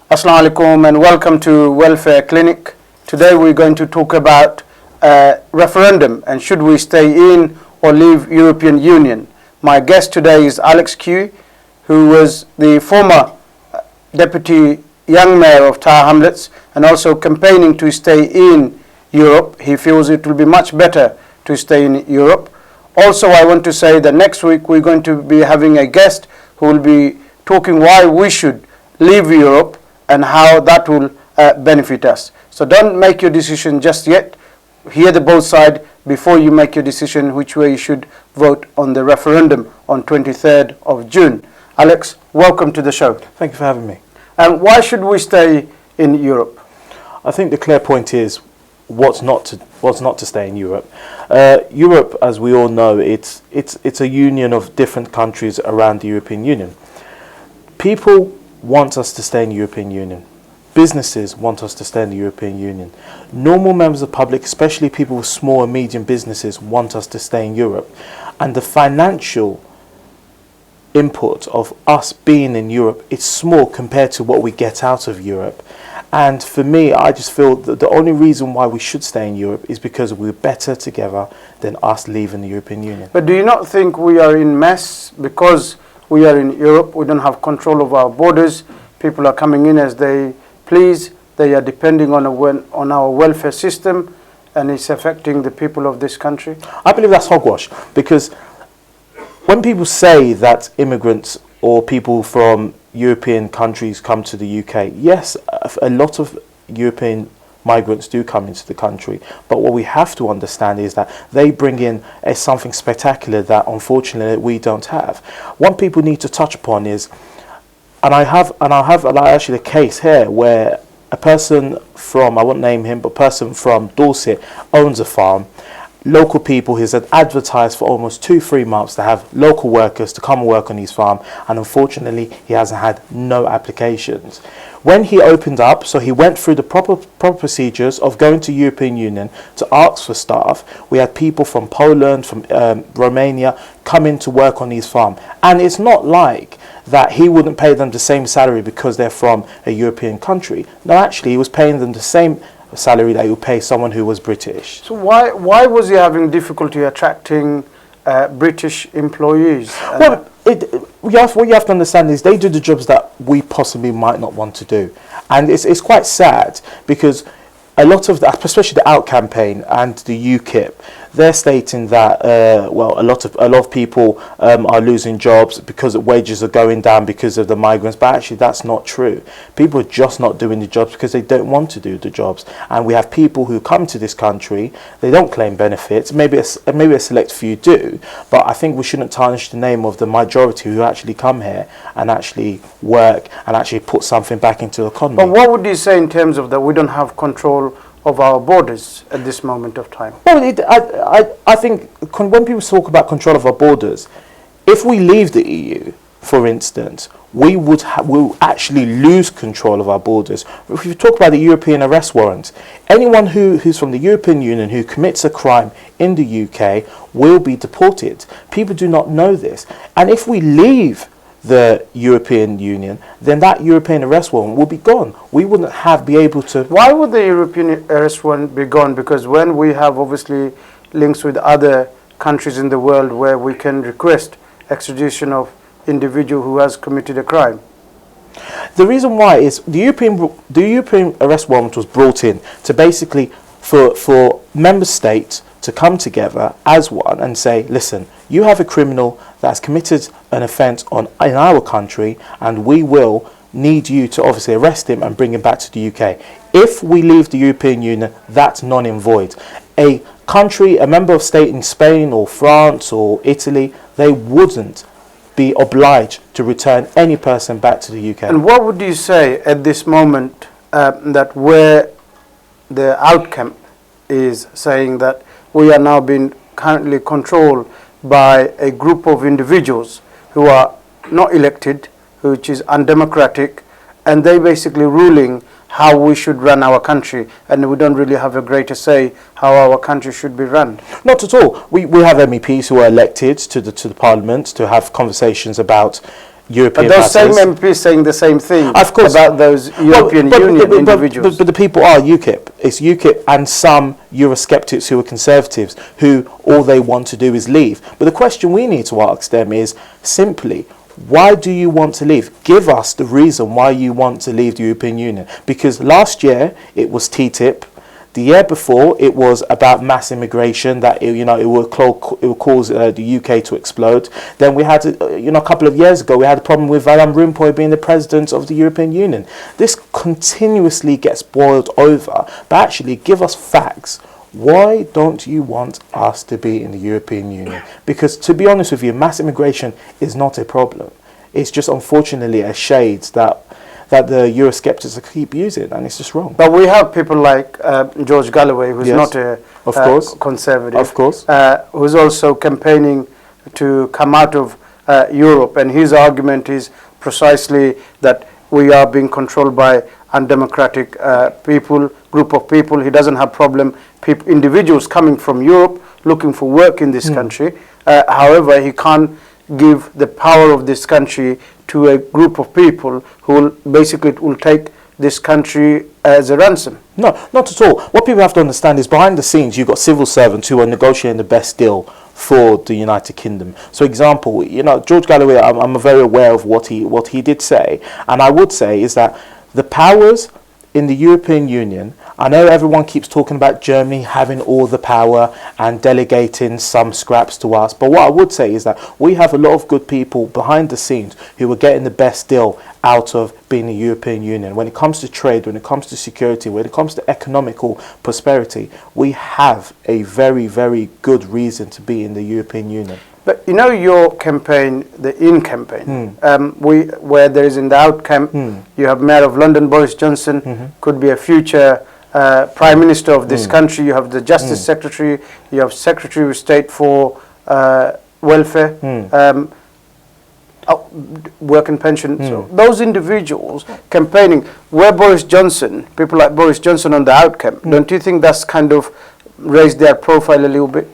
Assalamu alaikum and welcome to Welfare Clinic. Today we're going to talk about referendum and should we stay in or leave European Union. My guest today is Alex Kuye, who was the former Deputy Young Mayor of Tower Hamlets and also campaigning to stay in Europe. He feels it will be much better to stay in Europe. Also, I want to say that next week we're going to be having a guest who will be talking why we should leave Europe and how that will benefit us. So don't make your decision just yet. Hear the both sides before you make your decision which way you should vote on the referendum on 23rd of June. Alex, welcome to the show. Thank you for having me. And why should we stay in Europe? I think the clear point is what's not to stay in Europe. Europe, as we all know, it's a union of different countries around the European Union. People want us to stay in the European Union. Businesses want us to stay in the European Union. Normal members of the public, especially people with small and medium businesses, want us to stay in Europe. And the financial input of us being in Europe is small compared to what we get out of Europe. And for me, I just feel that the only reason why we should stay in Europe is because we're better together than us leaving the European Union. But do you not think we are in mess because we are in Europe? We don't have control of our borders. People are coming in as they please. They are depending on our welfare system, and it's affecting the people of this country. I believe that's hogwash, because when people say that immigrants or people from European countries come to the UK, yes, a lot of European migrants do come into the country, but what we have to understand is that they bring in something spectacular that unfortunately we don't have. What people need to touch upon is, and I have actually a case here where a person from, I won't name him, but a person from Dorset owns a farm. Local people, he's advertised for almost 2-3 months to have local workers to come and work on his farm, and unfortunately he hasn't had no applications. When he opened up, so he went through the proper procedures of going to European Union to ask for staff. We had people from Poland, from Romania come in to work on his farm, and it's not like that he wouldn't pay them the same salary because they're from a European country. No, actually he was paying them the same salary that you pay someone who was British. So why was he having difficulty attracting British employees? Well, what you have to understand is they do the jobs that we possibly might not want to do, and it's quite sad because a lot of especially the Out campaign and the UKIP, they're stating that a lot of people are losing jobs because wages are going down because of the migrants, but actually that's not true. People are just not doing the jobs because they don't want to do the jobs, and we have people who come to this country, they don't claim benefits. Maybe a select few do, but I think we shouldn't tarnish the name of the majority who actually come here and actually work and actually put something back into the economy. But what would you say in terms of that we don't have control of our borders at this moment of time? Well, I think when people talk about control of our borders, if we leave the EU, for instance, we'll actually lose control of our borders. If you talk about the European arrest warrant, anyone who's from the European Union who commits a crime in the UK will be deported. People do not know this. And if we leave the European Union, then that European arrest warrant will be gone. We wouldn't be able to... Why would the European arrest warrant be gone? Because when we have obviously links with other countries in the world where we can request extradition of individual who has committed a crime. The reason why is the European arrest warrant was brought in to basically for member states to come together as one and say, listen, you have a criminal that's committed an offence in our country, and we will need you to obviously arrest him and bring him back to the UK. If we leave the European Union, that's null and void. A country, a member of state in Spain or France or Italy, they wouldn't be obliged to return any person back to the UK. And what would you say at this moment that where the outcome is saying that we are now being currently controlled by a group of individuals who are not elected, which is undemocratic, and they basically ruling how we should run our country, and we don't really have a greater say how our country should be run? Not at all. We have MEPs who are elected to the parliament to have conversations about European But those same matters. MPs saying the same thing Of course. about those European Union individuals. But the people are UKIP. It's UKIP and some Eurosceptics who are conservatives who all they want to do is leave. But the question we need to ask them is simply, why do you want to leave? Give us the reason why you want to leave the European Union. Because last year it was TTIP. The year before, it was about mass immigration, that it will cause the UK to explode. Then we had, a couple of years ago, we had a problem with Van Rompuy being the president of the European Union. This continuously gets boiled over, but actually give us facts. Why don't you want us to be in the European Union? Because to be honest with you, mass immigration is not a problem. It's just unfortunately a shade that the Eurosceptics keep using, and it's just wrong. But we have people like George Galloway, who's not a conservative, of course, who's also campaigning to come out of Europe, and his argument is precisely that we are being controlled by undemocratic group of people. He doesn't have problem individuals coming from Europe looking for work in this country. However, he can't give the power of this country to a group of people who will take this country as a ransom. No, not at all. What people have to understand is behind the scenes you've got civil servants who are negotiating the best deal for the United Kingdom. So example, George Galloway, I'm very aware of what he did say, and I would say is that the powers in the European Union, I know everyone keeps talking about Germany having all the power and delegating some scraps to us, but what I would say is that we have a lot of good people behind the scenes who are getting the best deal out of being the European Union. When it comes to trade, when it comes to security, when it comes to economical prosperity, we have a very, very good reason to be in the European Union. But your campaign, the in campaign, where there is in the out camp, you have Mayor of London, Boris Johnson, could be a future Prime Minister of this country. You have the Justice Secretary, you have Secretary of State for Welfare, Work and Pension. So those individuals campaigning, where Boris Johnson, people like Boris Johnson on the out camp, don't you think that's kind of raised their profile a little bit?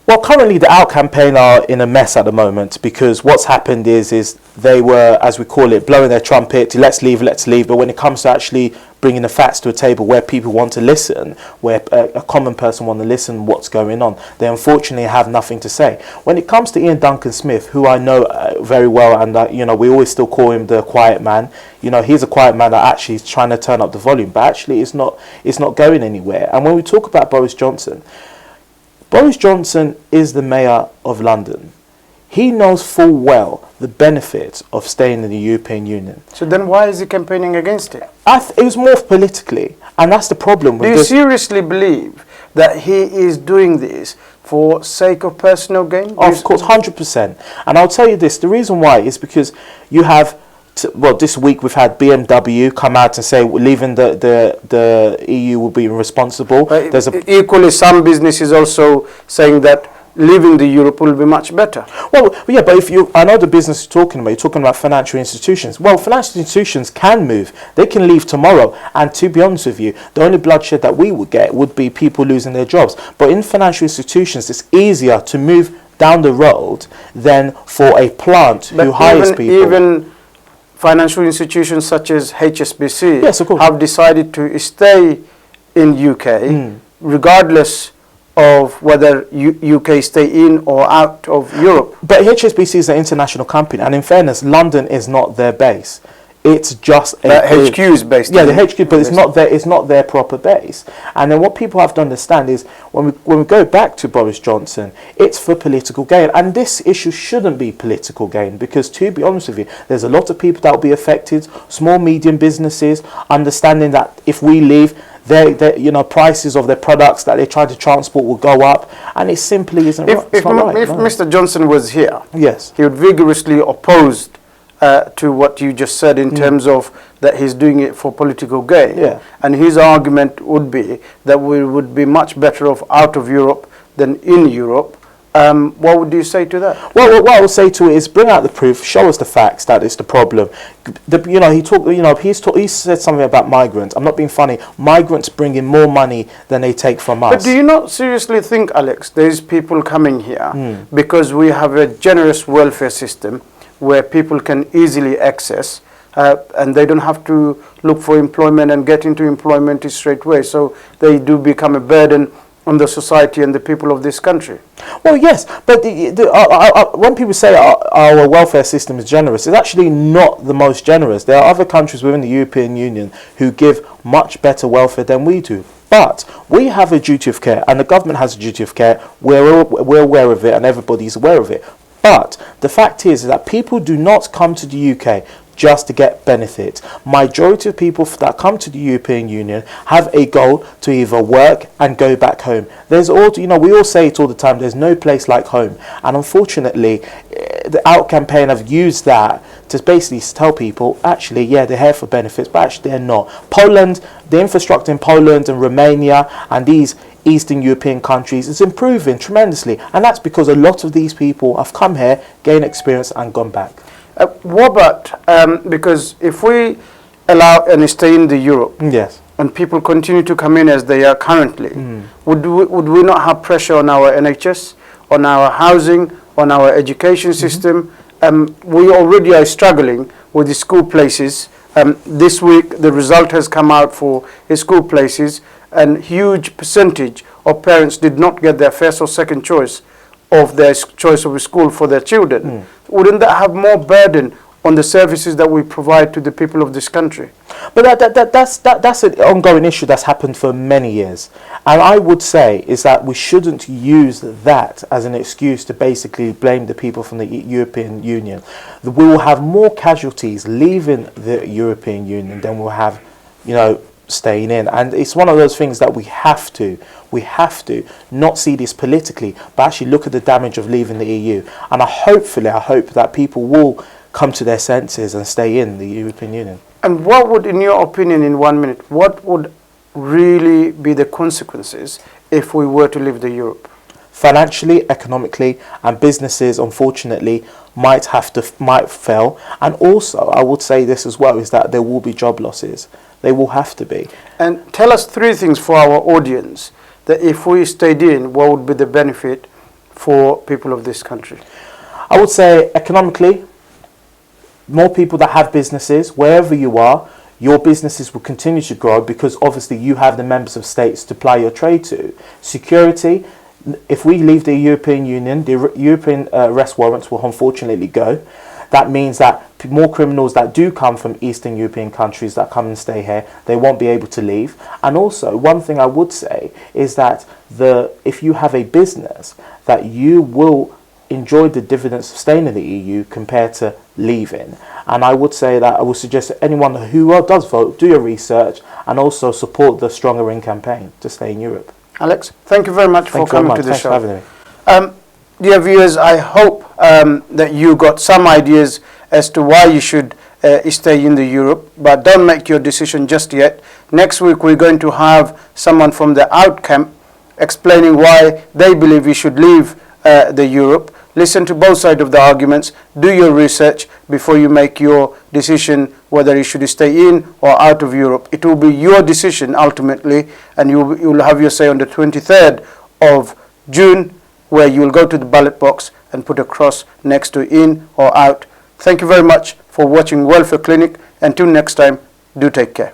Well, currently the out campaign are in a mess at the moment, because what's happened is they were, as we call it, blowing their trumpet, let's leave. But when it comes to actually bringing the facts to a table where people want to listen, where a common person want to listen what's going on, they unfortunately have nothing to say. When it comes to Ian Duncan Smith, who I know very well, and we always still call him the quiet man. He's a quiet man that actually is trying to turn up the volume, but actually it's not going anywhere. And when we talk about Boris Johnson is the Mayor of London. He knows full well the benefits of staying in the European Union. So then why is he campaigning against it? It was more politically, and that's the problem. Do you seriously believe that he is doing this for sake of personal gain? Of course, 100%. And I'll tell you this, the reason why is because you have, this week we've had BMW come out and say leaving the EU will be responsible. There's equally some businesses also saying that leaving the Europe will be much better. Well, yeah, but I know the business you're talking about financial institutions. Well, financial institutions can move. They can leave tomorrow. And to be honest with you, the only bloodshed that we would get would be people losing their jobs. But in financial institutions, it's easier to move down the road than for a plant who hires people. Even financial institutions such as HSBC yes, of course, have decided to stay in UK regardless of whether UK stay in or out of Europe. But HSBC is an international company, and in fairness, London is not their base. It's just HQ is based. Yeah, the HQ, but it's not their proper base. And then what people have to understand is when we go back to Boris Johnson, it's for political gain, and this issue shouldn't be political gain, because to be honest with you, there's a lot of people that will be affected. Small, medium businesses understanding that if we leave, prices of their products that they try to transport will go up, and it simply isn't right. If Mr. Johnson was here, yes, he would vigorously oppose to what you just said in terms of that he's doing it for political gain. Yeah. And his argument would be that we would be much better off out of Europe than in Europe. What would you say to that? Well, what I would say to it is bring out the proof, show us the facts that it's the problem. He said something about migrants. I'm not being funny. Migrants bring in more money than they take from us. But do you not seriously think, Alex, there's people coming here because we have a generous welfare system, where people can easily access, and they don't have to look for employment and get into employment straight away. So they do become a burden on the society and the people of this country. Well, yes, but when people say our welfare system is generous, it's actually not the most generous. There are other countries within the European Union who give much better welfare than we do. But we have a duty of care, and the government has a duty of care. We're aware of it, and everybody's aware of it. But the fact is that people do not come to the UK just to get benefit. Majority of people that come to the European Union have a goal to either work and go back home. There's all, we all say it all the time, there's no place like home. And unfortunately, the Out campaign have used that to basically tell people, actually, yeah, they're here for benefits, but actually they're not. Poland, the infrastructure in Poland and Romania and these Eastern European countries is improving tremendously. And that's because a lot of these people have come here, gained experience and gone back. What about, because if we allow and stay in the Europe, yes, and people continue to come in as they are currently, would we not have pressure on our NHS, on our housing, on our education system? We already are struggling with the school places. This week the result has come out for school places, and huge percentage of parents did not get their first or second choice of their choice of a school for their children. Wouldn't that have more burden on the services that we provide to the people of this country? But that's an ongoing issue that's happened for many years. And I would say is that we shouldn't use that as an excuse to basically blame the people from the European Union. We will have more casualties leaving the European Union than we'll have, staying in. And it's one of those things that we have to not see this politically, but actually look at the damage of leaving the EU. And I hope that people will come to their senses and stay in the European Union. And what would, in your opinion, in 1 minute, what would really be the consequences if we were to leave the Europe? Financially, economically, and businesses, unfortunately, might fail. And also, I would say this as well, is that there will be job losses. They will have to be. And tell us 3 things for our audience that if we stayed in, what would be the benefit for people of this country? I would say economically, more people that have businesses, wherever you are, your businesses will continue to grow because obviously you have the members of states to ply your trade to. Security, if we leave the European Union, the European arrest warrants will unfortunately go. That means that more criminals that do come from Eastern European countries that come and stay here, they won't be able to leave. And also, one thing I would say is that if you have a business, that you will enjoy the dividends of staying in the EU compared to leaving. And I would say that I would suggest anyone who does vote, do your research and also support the Stronger In campaign to stay in Europe. Alex, thank you very much for coming to the show. Thanks for having me. Dear viewers, I hope that you got some ideas as to why you should stay in the Europe, but don't make your decision just yet. Next week we're going to have someone from the Out camp explaining why they believe we should leave the Europe. Listen to both sides of the arguments, do your research before you make your decision whether you should stay in or out of Europe. It will be your decision ultimately, and you'll have your say on the 23rd of June, where you will go to the ballot box and put a cross next to in or out. Thank you very much for watching Welfare Clinic. Until next time, do take care.